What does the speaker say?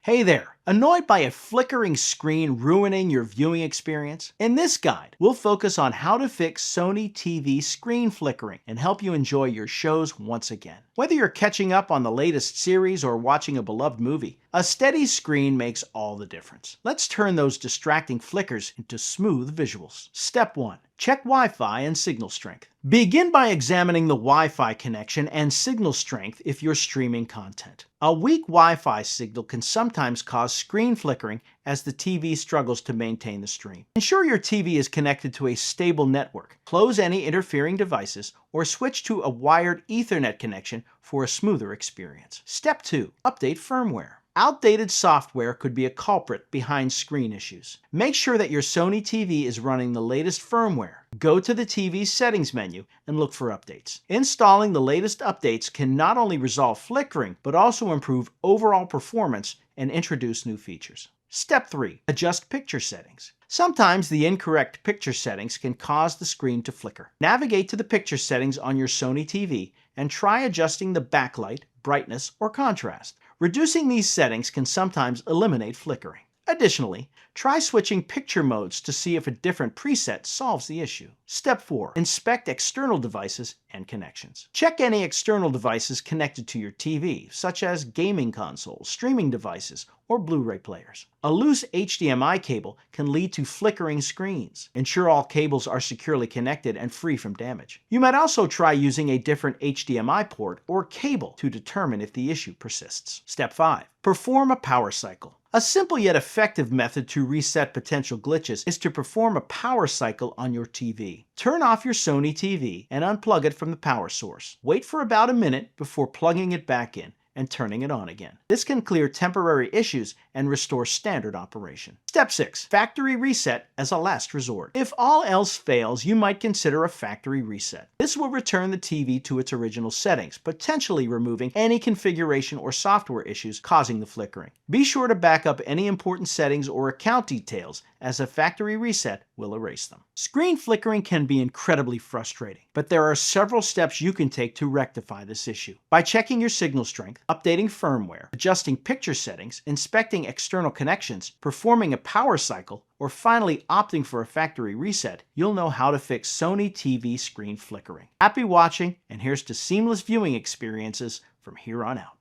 Hey there! Annoyed by a flickering screen ruining your viewing experience? In this guide, we'll focus on how to fix Sony TV screen flickering and help you enjoy your shows once again. Whether you're catching up on the latest series or watching a beloved movie, a steady screen makes all the difference. Let's turn those distracting flickers into smooth visuals. Step 1. Check Wi-Fi and signal strength. Begin by examining the Wi-Fi connection and signal strength if you're streaming content. A weak Wi-Fi signal can sometimes cause screen flickering as the TV struggles to maintain the stream. Ensure your TV is connected to a stable network. Close any interfering devices or switch to a wired Ethernet connection for a smoother experience. Step 2. Update firmware. Outdated software could be a culprit behind screen issues. Make sure that your Sony TV is running the latest firmware. Go to the TV's settings menu and look for updates. Installing the latest updates can not only resolve flickering, but also improve overall performance and introduce new features. Step 3. Adjust picture settings. Sometimes the incorrect picture settings can cause the screen to flicker. Navigate to the picture settings on your Sony TV and try adjusting the backlight, brightness, or contrast. Reducing these settings can sometimes eliminate flickering. Additionally, try switching picture modes to see if a different preset solves the issue. Step 4. Inspect external devices and connections. Check any external devices connected to your TV, such as gaming consoles, streaming devices, or Blu-ray players. A loose HDMI cable can lead to flickering screens. Ensure all cables are securely connected and free from damage. You might also try using a different HDMI port or cable to determine if the issue persists. Step 5. Perform a power cycle. A simple yet effective method to reset potential glitches is to perform a power cycle on your TV. Turn off your Sony TV and unplug it from the power source. Wait for about a minute before plugging it back in and turning it on again. This can clear temporary issues and restore standard operation. Step 6. Factory reset as a last resort. If all else fails, you might consider a factory reset. This will return the TV to its original settings, potentially removing any configuration or software issues causing the flickering. Be sure to back up any important settings or account details, as a factory reset will erase them. Screen flickering can be incredibly frustrating, but there are several steps you can take to rectify this issue. By checking your signal strength, updating firmware, adjusting picture settings, inspecting external connections, performing a power cycle, or finally opting for a factory reset, you'll know how to fix Sony TV screen flickering. Happy watching, and here's to seamless viewing experiences from here on out.